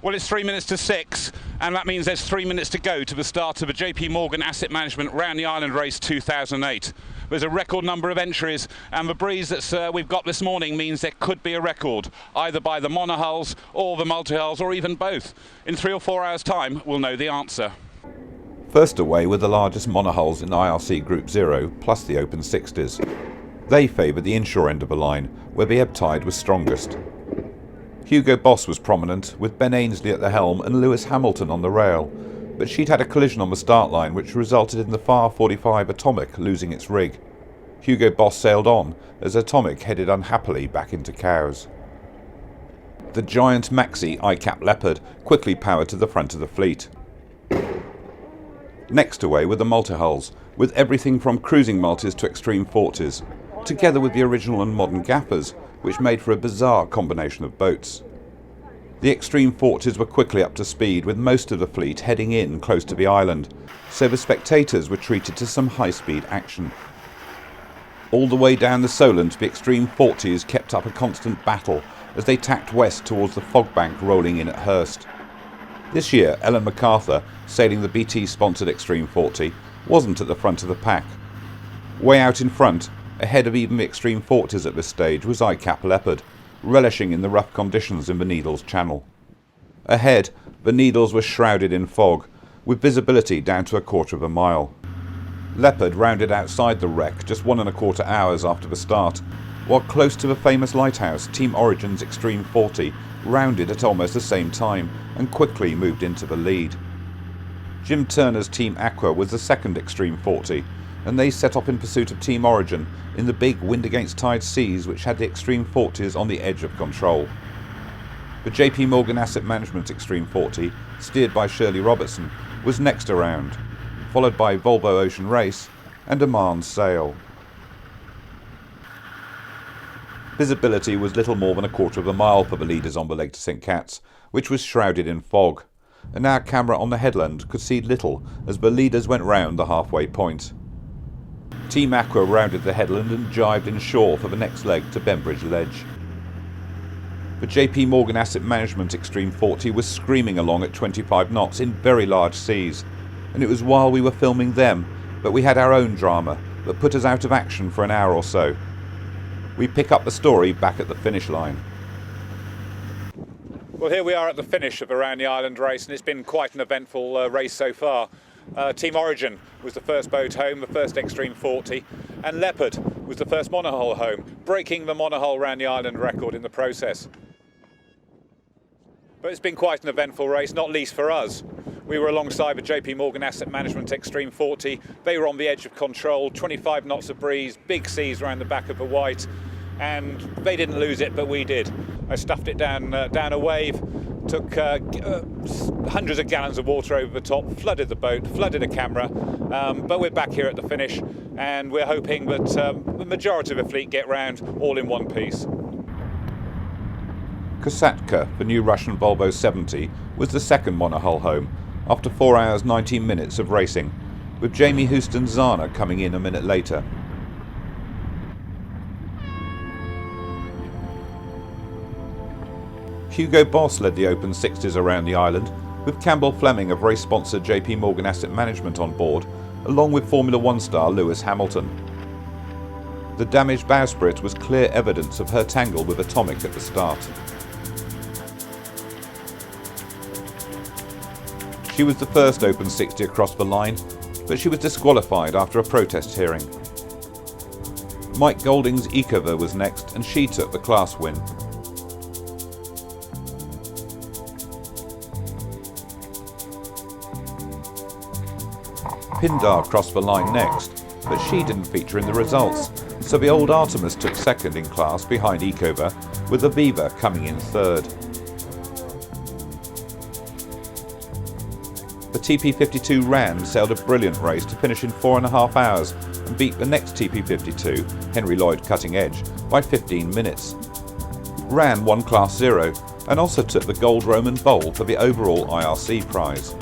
Well, it's 3 minutes to 6, and that means there's 3 minutes to go to the start of the JPMorgan Asset Management Round the Island Race 2008. There's a record number of entries, and the breeze that we've got this morning means there could be a record, either by the monohulls or the multi-hulls, or even both. In 3 or 4 hours' time, we'll know the answer. First away were the largest monohulls in IRC Group 0, plus the Open 60s. They favoured the inshore end of the line, where the ebb tide was strongest. Hugo Boss was prominent, with Ben Ainsley at the helm and Lewis Hamilton on the rail, but she'd had a collision on the start line which resulted in the FAR 45 Atomic losing its rig. Hugo Boss sailed on as Atomic headed unhappily back into Cowes. The giant Maxi ICAP Leopard quickly powered to the front of the fleet. Next away were the multi-hulls, with everything from cruising multis to extreme 40s, together with the original and modern gaffers, which made for a bizarre combination of boats. The extreme 40s were quickly up to speed, with most of the fleet heading in close to the island, so the spectators were treated to some high-speed action. All the way down the Solent, the extreme 40s kept up a constant battle as they tacked west towards the fog bank rolling in at Hurst. This year, Ellen MacArthur, sailing the BT-sponsored Extreme 40, wasn't at the front of the pack. Way out in front, ahead of even the Extreme 40s at this stage, was ICAP Leopard, relishing in the rough conditions in the Needles Channel. Ahead, the Needles were shrouded in fog, with visibility down to 1/4 of a mile. Leopard rounded outside the wreck just 1¼ hours after the start, while close to the famous lighthouse, Team Origin's Extreme 40 rounded at almost the same time and quickly moved into the lead. Jim Turner's Team Aqua was the second Extreme 40, and they set off in pursuit of Team Origin in the big wind against tide seas which had the Extreme 40s on the edge of control. The JPMorgan Asset Management Extreme 40, steered by Shirley Robertson, was next around, followed by Volvo Ocean Race and Oman Sail. Visibility was little more than 1/4 of a mile for the leaders on the leg to St Cat's, which was shrouded in fog, and our camera on the headland could see little as the leaders went round the halfway point. Team Aqua rounded the headland and jibed inshore for the next leg to Bembridge Ledge. The JPMorgan Asset Management Extreme 40 was screaming along at 25 knots in very large seas, and it was while we were filming them that we had our own drama that put us out of action for an hour or so. We pick up the story back at the finish line. Well, here we are at the finish of the Round the Island race, and it's been quite an eventful race so far. Team Origin was the first boat home, the first Extreme 40, and Leopard was the first monohull home, breaking the monohull Round the Island record in the process. But it's been quite an eventful race, not least for us. We were alongside the JPMorgan Asset Management Extreme 40. They were on the edge of control, 25 knots of breeze, big seas around the back of the White, and they didn't lose it, but we did. I stuffed it down a wave, took hundreds of gallons of water over the top, flooded the boat, flooded a camera, but we're back here at the finish, and we're hoping that the majority of the fleet get round all in one piece. Kosatka, the new Russian Volvo 70, was the second monohull home, after 4 hours 19 minutes of racing, with Jamie Houston's Zana coming in a minute later. Hugo Boss led the Open 60s around the island, with Campbell Fleming of race-sponsor JPMorgan Asset Management on board, along with Formula One star Lewis Hamilton. The damaged bowsprit was clear evidence of her tangle with Atomic at the start. She was the first Open 60 across the line, but she was disqualified after a protest hearing. Mike Golding's Ecova was next, and she took the class win. Pindar crossed the line next, but she didn't feature in the results, so the old Artemis took second in class behind Ecova, with Aviva coming in third. The TP52 Ram sailed a brilliant race to finish in 4½ hours and beat the next TP52, Henry Lloyd Cutting Edge, by 15 minutes. Ram won Class 0 and also took the Gold Roman Bowl for the overall IRC prize.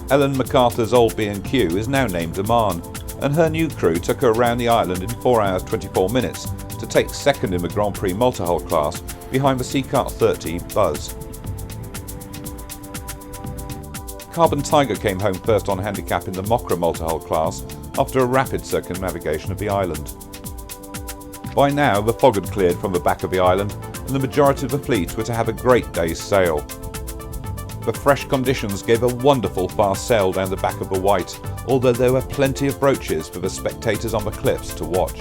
Ellen MacArthur's old B&Q is now named Oman, and her new crew took her around the island in 4 hours 24 minutes to take second in the Grand Prix multi-hull class behind the Seacart 30 Buzz. Carbon Tiger came home first on handicap in the Mokra multi-hull class after a rapid circumnavigation of the island. By now the fog had cleared from the back of the island and the majority of the fleet were to have a great day's sail. The fresh conditions gave a wonderful fast sail down the back of the Wight, although there were plenty of broaches for the spectators on the cliffs to watch.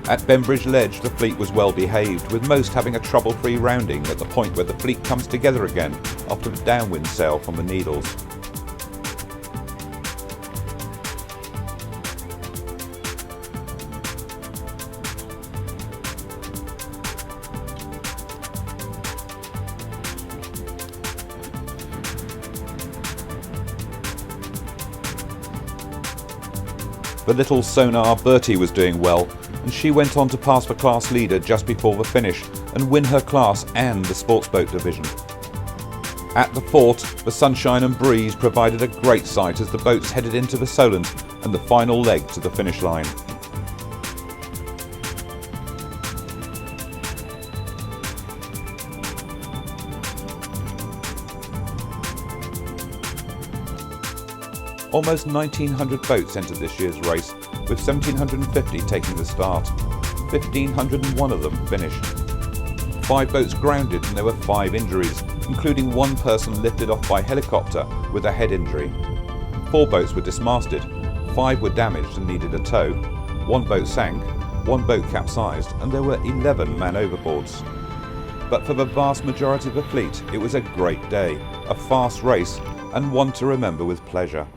At Bembridge Ledge the fleet was well behaved, with most having a trouble-free rounding at the point where the fleet comes together again after the downwind sail from the Needles. The little sonar Bertie was doing well, and she went on to pass the class leader just before the finish and win her class and the sports boat division. At the fort, the sunshine and breeze provided a great sight as the boats headed into the Solent and the final leg to the finish line. Almost 1,900 boats entered this year's race, with 1,750 taking the start. 1,501 of them finished. 5 boats grounded and there were 5 injuries, including 1 person lifted off by helicopter with a head injury. 4 boats were dismasted, 5 were damaged and needed a tow, 1 boat sank, 1 boat capsized, and there were 11 man overboards. But for the vast majority of the fleet, it was a great day, a fast race, and one to remember with pleasure.